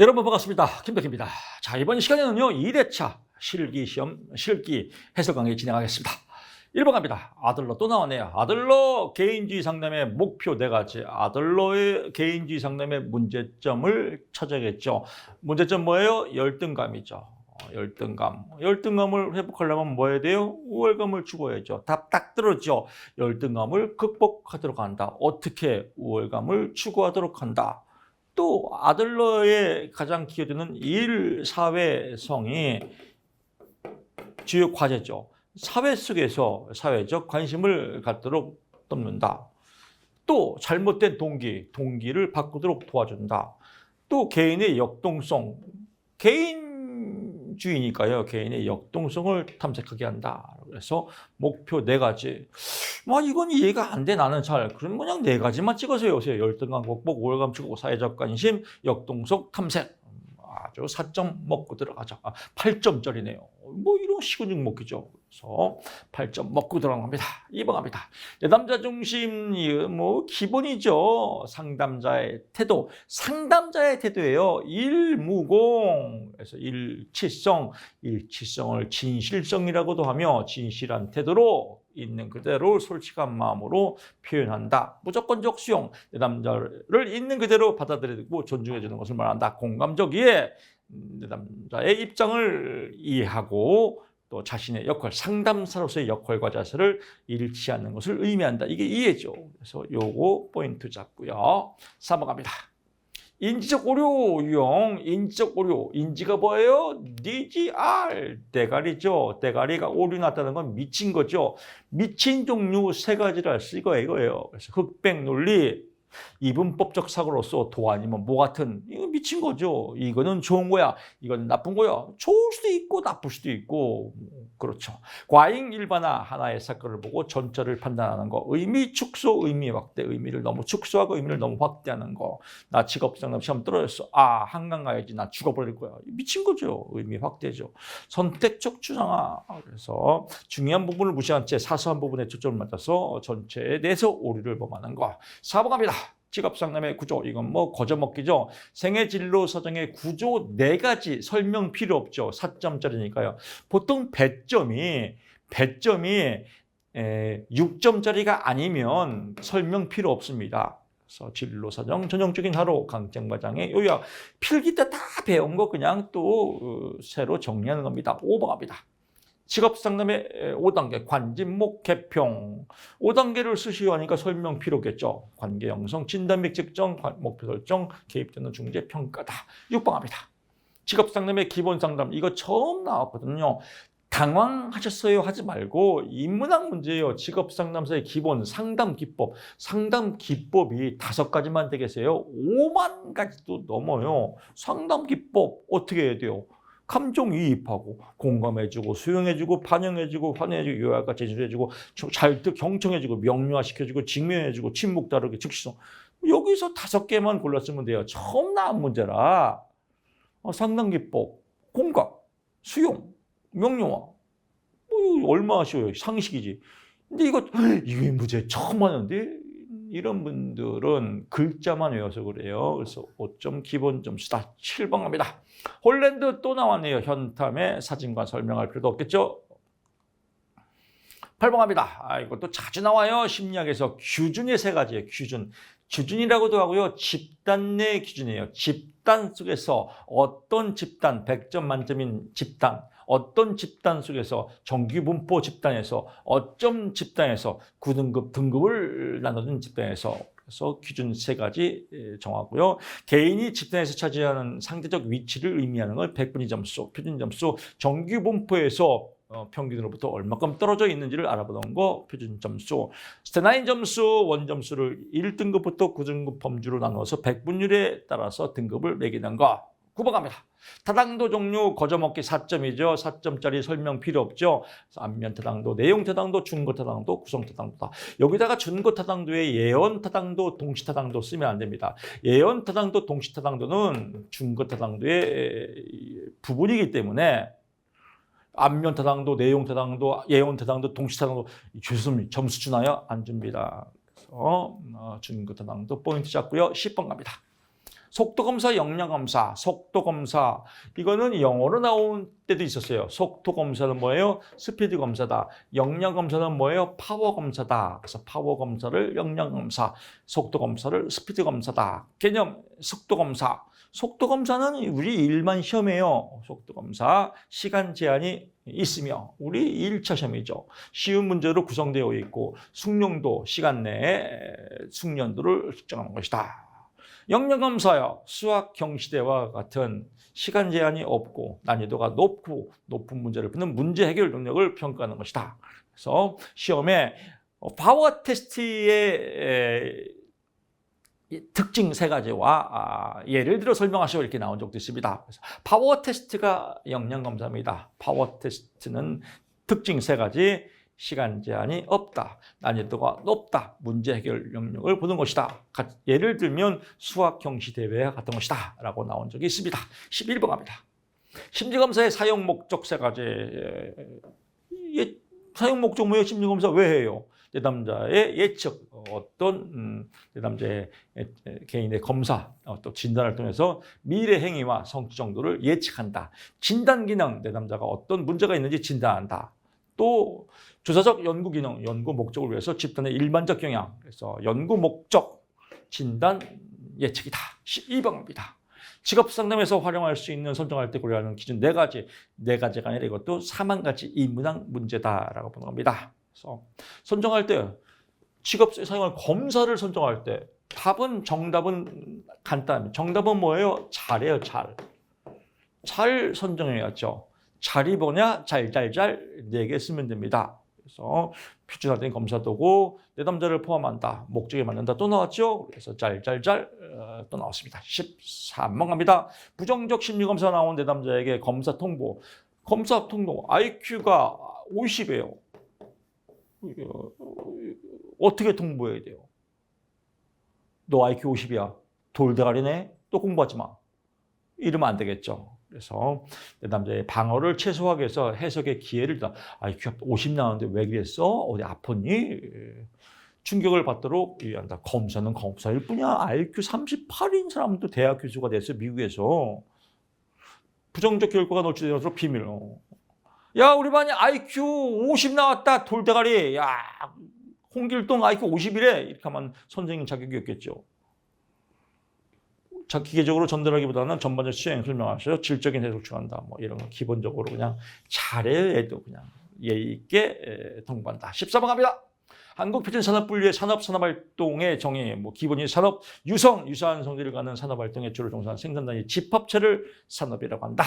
여러분 반갑습니다. 김덕희입니다. 자, 이번 시간에는요, 2대차 실기 시험, 실기 해설 강의 진행하겠습니다. 1번 갑니다. 아들러 또 나왔네요. 아들러 개인주의 상담의 목표 4가지. 아들러의 개인주의 상담의 문제점을 찾아야겠죠. 문제점 뭐예요? 열등감이죠. 열등감. 열등감을 회복하려면 뭐 해야 돼요? 우월감을 추구해야죠. 답 딱 들었죠. 열등감을 극복하도록 한다. 어떻게 우월감을 추구하도록 한다. 또 아들러의 가장 기여되는 일사회성이 주요 과제죠. 사회 속에서 사회적 관심을 갖도록 돕는다. 또 잘못된 동기를 바꾸도록 도와준다. 또 개인의 역동성, 개인주의니까요. 개인의 역동성을 탐색하게 한다. 그래서 목표 4가지. 이건 이해가 안 돼, 나는 잘. 그럼 그냥 4가지만 찍어서 오세요. 열등감 극복, 우월감 추구, 사회적 관심, 역동성 탐색. 아주 4점 먹고 들어가자. 8점짜리네요. 이런 식은 먹기죠. 그래서 8점 먹고 들어갑니다. 2번 갑니다. 남자 중심이 기본이죠. 상담자의 태도. 상담자의 태도예요. 일무공. 그래서 일치성을 진실성이라고도 하며 진실한 태도로 있는 그대로 솔직한 마음으로 표현한다. 무조건적 수용. 내 남자를 있는 그대로 받아들이고 존중해 주는 것을 말한다. 공감적 이해. 내 남자의 입장을 이해하고 또 자신의 역할, 상담사로서의 역할과 자세를 일치하는 것을 의미한다. 이게 이해죠. 그래서 요거 포인트 잡고요. 3번 갑니다. 인지적 오류 유형, 인지적 오류. 인지가 뭐예요? DGR, 대가리죠. 대가리가 오류 났다는 건 미친 거죠. 미친 종류 3가지를 할 수 이거예요. 그래서 흑백 논리, 이분법적 사고로서 도 아니면 모 같은, 이거 미친 거죠. 이거는 좋은 거야, 이건 나쁜 거야. 좋을 수도 있고 나쁠 수도 있고. 그렇죠. 과잉 일반화, 하나의 사건을 보고 전체를 판단하는 거. 의미 축소, 의미 확대. 의미를 너무 축소하고 의미를 너무 확대하는 거. 나 직업상담 시험 떨어졌어. 한강 가야지. 나 죽어버릴 거야. 미친 거죠. 의미 확대죠. 선택적 추상화. 그래서 중요한 부분을 무시한 채 사소한 부분에 초점을 맞춰서 전체에 대해서 오류를 범하는 거. 4번 갑니다. 직업상담의 구조, 이건 거저먹기죠. 생애진로 사정의 구조 4가지 설명 필요 없죠. 4점짜리니까요. 보통 배점이 6점짜리가 아니면 설명 필요 없습니다. 그래서 진로 사정, 전형적인 하루, 강증과장의 요약, 필기 때 다 배운 거 그냥 또 새로 정리하는 겁니다. 5번 갑니다. 직업상담의 5단계, 관진목 개평. 5단계를 쓰시오 하니까 설명 필요겠죠. 관계 형성, 진단맥 측정, 목표 설정, 개입되는 중재 평가다. 6번 갑니다. 직업상담의 기본 상담. 이거 처음 나왔거든요. 당황하셨어요 하지 말고 인문학 문제예요. 직업상담사의 기본 상담 기법. 상담 기법이 5가지만 되겠어요. 5만 가지도 넘어요. 상담 기법 어떻게 해야 돼요? 감정이입하고 공감해주고 수용해주고 반영해주고 환해주고 요약과 제출해주고 경청해주고 명료화시켜주고 직면해주고 침묵 다루기 즉시성. 여기서 5개만 골랐으면 돼요. 처음 나온 문제라. 상담기법, 공감, 수용, 명료화. 얼마나 쉬워요. 상식이지. 근데 이게 문제 처음 하는데 이런 분들은 글자만 외워서 그래요. 그래서 5점 기본 점수다. 7번 갑니다. 홀랜드 또 나왔네요. 현탐의 사진과 설명할 필요도 없겠죠. 8번 갑니다. 이것도 자주 나와요. 심리학에서 규준의 3가지예요. 규준이라고도 하고요. 집단 내 기준이에요. 집단 속에서 어떤 집단, 100점 만점인 집단, 어떤 집단 속에서 정규분포 집단에서 어쩜 집단에서 9등급 등급을 나누는 집단에서 그래서 기준 3가지 정하고요. 개인이 집단에서 차지하는 상대적 위치를 의미하는 걸 백분위 점수, 표준 점수, 정규분포에서 평균으로부터 얼마큼 떨어져 있는지를 알아보는 거 표준 점수, 스테나인 점수, 원점수를 1등급부터 9등급 범주로 나눠서 백분율에 따라서 등급을 매기는 거. 9번 갑니다. 타당도 종류 거저먹기 4점이죠. 4점짜리 설명 필요 없죠. 안면 타당도, 내용 타당도, 준거 타당도, 구성 타당도다. 여기다가 준거 타당도에 예언 타당도, 동시 타당도 쓰면 안 됩니다. 예언 타당도, 동시 타당도는 준거 타당도의 부분이기 때문에 안면 타당도, 내용 타당도, 예언 타당도, 동시 타당도 교수님 점수 주나요? 안 줍니다. 그래서 준거 타당도 포인트 잡고요. 10번 갑니다. 속도검사, 역량검사, 속도검사. 이거는 영어로 나온 때도 있었어요. 속도검사는 뭐예요? 스피드검사다. 역량검사는 뭐예요? 파워검사다. 그래서 파워검사를 역량검사, 속도검사를 스피드검사다. 개념, 속도검사. 속도검사는 우리 일반 시험이에요. 속도검사. 시간 제한이 있으며 우리 1차 시험이죠. 쉬운 문제로 구성되어 있고 숙련도, 시간 내에 숙련도를 측정하는 것이다. 역량검사요. 수학 경시대와 같은 시간 제한이 없고 난이도가 높고 높은 문제를 푸는 문제 해결 능력을 평가하는 것이다. 그래서 시험에 파워 테스트의 특징 세 가지와 예를 들어 설명하시오 이렇게 나온 적도 있습니다. 그래서 파워 테스트가 역량검사입니다. 파워 테스트는 특징 세 가지, 시간 제한이 없다, 난이도가 높다, 문제 해결 능력을 보는 것이다. 예를 들면 수학 경시 대회와 같은 것이다 라고 나온 적이 있습니다. 11번 갑니다. 심리검사의 사용 목적 세 가지. 사용 목적 뭐예요? 심리검사 왜 해요? 내담자의 예측, 어떤 내담자의 개인의 검사, 또 진단을 통해서 미래 행위와 성취 정도를 예측한다. 진단 기능, 내담자가 어떤 문제가 있는지 진단한다. 또 조사적 연구 기능, 연구 목적을 위해서 집단의 일반적 경향, 그래서 연구 목적, 진단, 예측이다. 12번입니다. 직업 상담에서 활용할 수 있는 선정할 때 고려하는 기준 네 가지가 아니라 이것도 4만 가지 인문학 문제다라고 보는 겁니다. 그래서 선정할 때 직업에 사용할 검사를 선정할 때 정답은 간단합니다. 정답은 뭐예요? 잘해요, 잘. 잘 선정해야죠. 잘이 뭐냐? 잘 4개 쓰면 됩니다. 그래서 표준화된 검사도구, 내담자를 포함한다. 목적에 맞는다. 또 나왔죠? 그래서 또 나왔습니다. 13번 갑니다. 부정적 심리검사 나온 내담자에게 검사 통보. IQ가 50이에요. 어떻게 통보해야 돼요? 너 IQ 50이야. 돌대가리네? 또 공부하지 마. 이러면 안 되겠죠. 그래서 내담자의 방어를 최소화하기 위해서 해석의 기회를 다 IQ 50 나오는데 왜 그랬어? 어디 아팠니? 충격을 받도록 유의한다. 검사는 검사일 뿐이야. IQ 38인 사람도 대학 교수가 됐어요. 미국에서. 부정적 결과가 노출되어서 비밀로. 야, 우리 반이 IQ 50 나왔다. 돌대가리. 야, 홍길동 IQ 50이래. 이렇게 하면 선생님 자격이 없겠죠. 기계적으로 전달하기보다는 전반적 수행 설명하셔서 질적인 해석을 추구한다. 뭐 이런 거 기본적으로 그냥 잘해요. 얘도 그냥 예의 있게 통보한다. 14번 갑니다. 한국표준산업분류의 산업활동의 정의, 기본이 산업, 유사한 성질을 갖는 산업활동에 주로 종사하는 생산단위 집합체를 산업이라고 한다.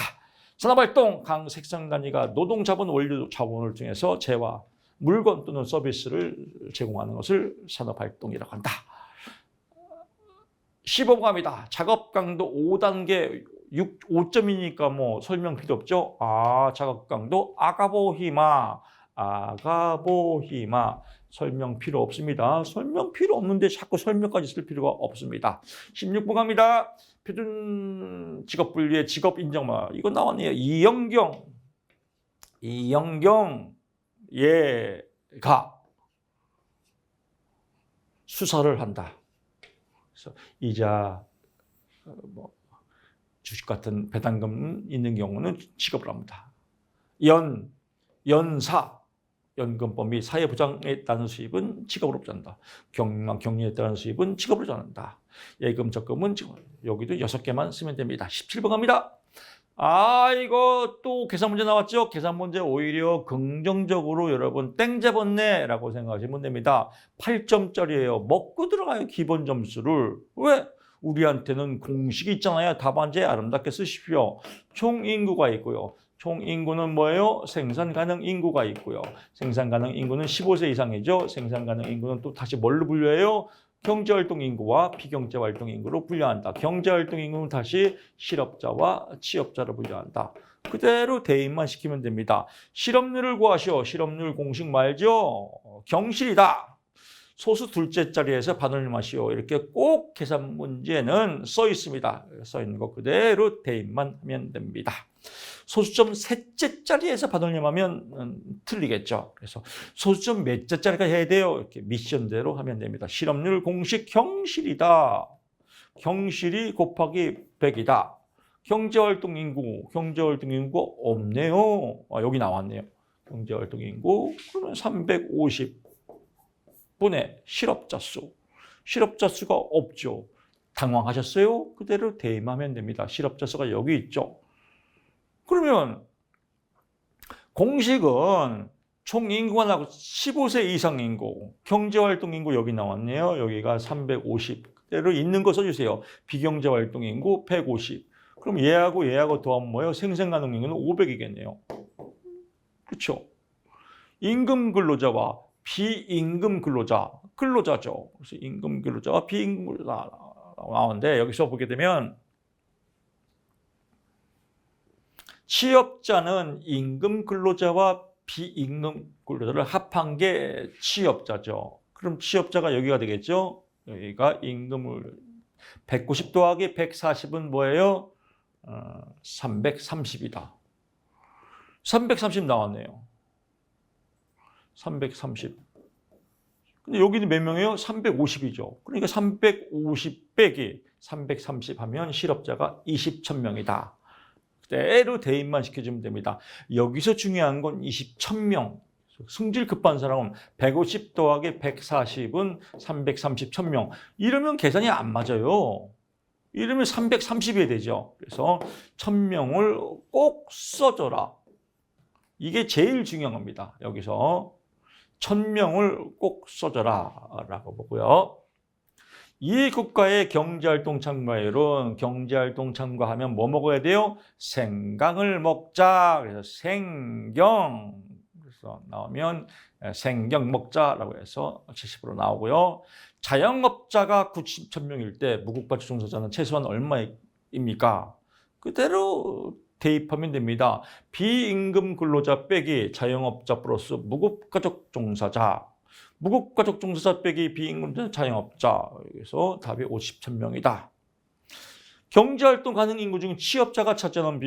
산업활동, 각 생산단위가 노동자본, 원료자본을 통해서 재화, 물건 또는 서비스를 제공하는 것을 산업활동이라고 한다. 15번 갑니다. 작업 강도 5단계, 5점이니까 설명 필요 없죠? 작업 강도 아가보히마. 설명 필요 없습니다. 설명 필요 없는데 자꾸 설명까지 쓸 필요가 없습니다. 16번 갑니다. 표준 직업 분류의 직업 인정마. 이거 나왔네요. 이영경 얘가 수사를 한다. 그래서 이자, 주식 같은 배당금 있는 경우는 직업을 합니다. 연금법 및 사회보장에 따른 수입은 직업으로 부여한다. 격리에 따른 수입은 직업으로 부여한다. 예금, 적금은 직업. 여기도 6개만 쓰면 됩니다. 17번 갑니다. 이거 또 계산 문제 나왔죠? 계산 문제 오히려 긍정적으로 여러분 땡 잡았네라고 생각하시면 됩니다. 8점짜리예요. 먹고 들어가요, 기본 점수를. 왜? 우리한테는 공식이 있잖아요. 답안지에 아름답게 쓰십시오. 총 인구가 있고요. 총 인구는 뭐예요? 생산 가능 인구가 있고요. 생산 가능 인구는 15세 이상이죠. 생산 가능 인구는 또 다시 뭘로 분류해요? 경제활동 인구와 비경제활동 인구로 분류한다. 경제활동 인구는 다시 실업자와 취업자로 분류한다. 그대로 대입만 시키면 됩니다. 실업률을 구하시오. 실업률 공식 말죠. 경실이다. 소수 둘째 자리에서 반올림하시오. 이렇게 꼭 계산 문제는 써 있습니다. 써 있는 거 그대로 대입만 하면 됩니다. 소수점 셋째 자리에서 반올림하면 틀리겠죠. 그래서 소수점 몇째 자리가 해야 돼요. 이렇게 미션대로 하면 됩니다. 실업률 공식 경실이다. 경실이 곱하기 100이다. 경제활동 인구가 없네요. 여기 나왔네요. 경제활동 인구 그러면 350분의 실업자 수. 실업자 수가 없죠. 당황하셨어요? 그대로 대입하면 됩니다. 실업자 수가 여기 있죠. 그러면 공식은 총 인구가 나고 15세 이상 인구, 경제활동 인구 여기 나왔네요. 여기가 350. 그대로 있는 거 써주세요. 비경제활동 인구 150. 그럼 얘하고 더하면 뭐예요? 생생가능 인구는 500이겠네요. 그렇죠? 임금 근로자와 비임금 근로자죠. 그래서 임금 근로자와 비임금 근로자 나오는데 여기서 보게 되면 취업자는 임금 근로자와 비임금 근로자를 합한 게 취업자죠. 그럼 취업자가 여기가 되겠죠? 여기가 임금을 190 더하기 140은 뭐예요? 330이다. 330 나왔네요. 330. 근데 여기는 몇 명이에요? 350이죠. 그러니까 350 빼기 330 하면 실업자가 20,000명이다. 그대로 대입만 시켜주면 됩니다. 여기서 중요한 건 20,000명. 승질 급한 사람은 150 더하기 140은 330, 1000명. 이러면 계산이 안 맞아요. 이러면 330이 되죠. 그래서 1000명을 꼭 써줘라. 이게 제일 중요한 겁니다. 여기서 1000명을 꼭 써줘라 라고 보고요. 이 국가의 경제활동 참가율은 경제활동 참가하면 뭐 먹어야 돼요? 생강을 먹자. 그래서 생경. 그래서 나오면 생경 먹자라고 해서 70% 나오고요. 자영업자가 90,000명일 때 무국가족 종사자는 최소한 얼마입니까? 그대로 대입하면 됩니다. 비임금 근로자 빼기 자영업자 플러스 무국가족 종사자. 무국가족 종사자 빼기 비임금 자영업자. 그래서 답이 50,000명이다. 경제활동 가능 인구 중 취업자가 차지하는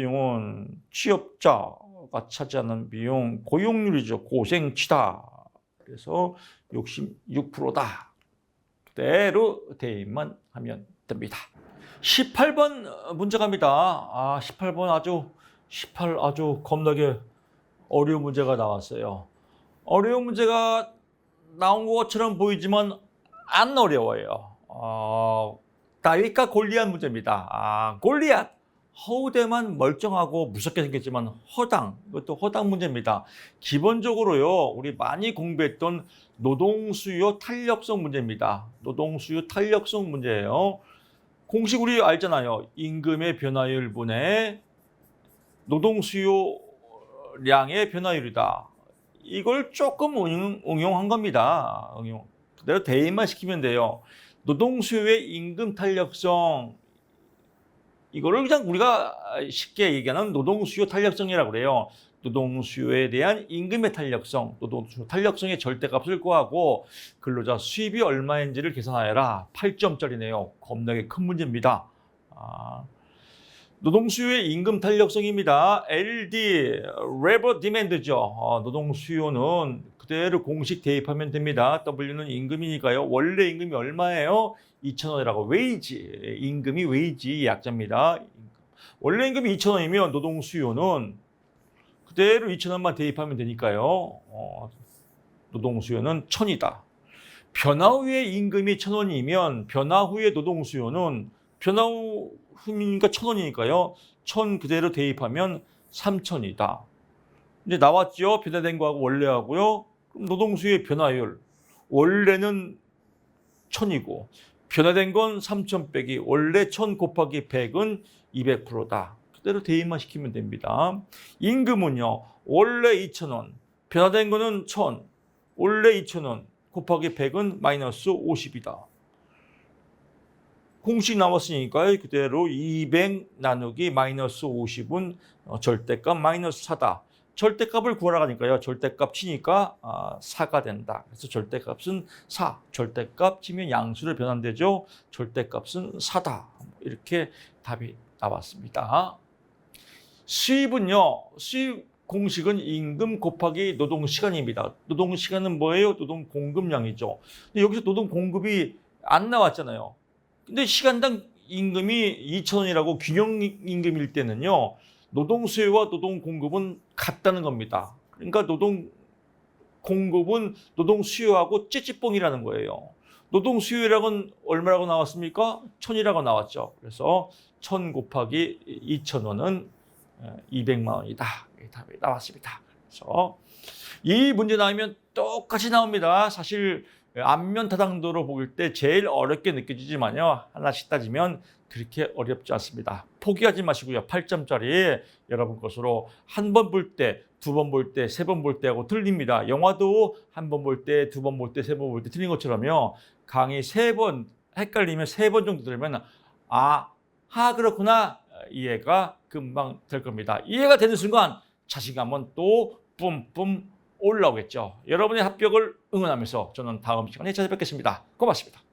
비용은 고용률이죠. 고생치다. 그래서 66%다. 그대로 대입만 하면 됩니다. 18번 문제 갑니다. 18번 아주 겁나게 어려운 문제가 나왔어요. 어려운 문제가 나온 것처럼 보이지만 안 어려워요. 다윗과 골리앗 문제입니다. 골리앗. 허우대만 멀쩡하고 무섭게 생겼지만 이것도 허당 문제입니다. 기본적으로요, 우리 많이 공부했던 노동수요 탄력성 문제입니다. 노동수요 탄력성 문제예요. 공식 우리 알잖아요. 임금의 변화율 분의 노동수요량의 변화율이다. 이걸 조금 응용한 겁니다. 그대로 대입만 시키면 돼요. 노동수요의 임금 탄력성, 이거를 그냥 우리가 쉽게 얘기하는 노동수요 탄력성이라고 그래요. 노동수요에 대한 임금의 탄력성, 노동수요 탄력성의 절대값을 구하고 근로자 수입이 얼마인지를 계산하여라. 8점짜리네요. 겁나게 큰 문제입니다. 노동수요의 임금 탄력성입니다. LD, Labor Demand죠. 노동수요는 그대로 공식 대입하면 됩니다. W는 임금이니까요. 원래 임금이 얼마예요? 2,000원이라고. 웨이지, 임금이 웨이지 약자입니다. 원래 임금이 2,000원이면 노동수요는 그대로 2,000원만 대입하면 되니까요. 노동수요는 1,000이다. 변화 후에 임금이 1,000원이면 변화 후에 노동수요는 변화 후니까 1,000원이니까요. 1,000 그대로 대입하면 3,000이다. 이제 나왔죠? 변화된 거하고 원래하고요. 그럼 노동수요의 변화율. 원래는 1,000이고 변화된 건 3,000 빼기 원래 1,000 곱하기 100은 200%다. 그대로 대입만 시키면 됩니다. 임금은요. 원래 2,000원. 변화된 거는 1,000. 원래 2,000원. 곱하기 100은 마이너스 50이다. 공식 나왔으니까요. 그대로 200 나누기 마이너스 50은 절대값 마이너스 4다. 절대값을 구하라 하니까요. 절대값 치니까 4가 된다. 그래서 절대값은 4. 절대값 치면 양수를 변환되죠. 절대값은 4다. 이렇게 답이 나왔습니다. 수입은요. 수입 공식은 임금 곱하기 노동시간입니다. 노동시간은 뭐예요? 노동공급량이죠. 근데 여기서 노동공급이 안 나왔잖아요. 근데 시간당 임금이 2,000원이라고 균형 임금일 때는요. 노동 수요와 노동 공급은 같다는 겁니다. 그러니까 노동 공급은 노동 수요하고 찌찌뽕이라는 거예요. 노동 수요량은 얼마라고 나왔습니까? 1,000이라고 나왔죠. 그래서 1,000 곱하기 2,000원은 200만 원이다. 이 답이 나왔습니다. 그래서 이 문제 나오면 똑같이 나옵니다. 사실 안면 다당도로 볼 때 제일 어렵게 느껴지지만요. 하나씩 따지면 그렇게 어렵지 않습니다. 포기하지 마시고요. 8점짜리 여러분 것으로 한 번 볼 때, 두 번 볼 때, 세 번 볼 때하고 틀립니다. 영화도 한 번 볼 때, 두 번 볼 때, 세 번 볼 때 틀린 것처럼요. 강의 3번 헷갈리면 3번 정도 들으면 그렇구나. 이해가 금방 될 겁니다. 이해가 되는 순간 자신감은 또 뿜뿜 올라오겠죠. 여러분의 합격을 응원하면서 저는 다음 시간에 찾아뵙겠습니다. 고맙습니다.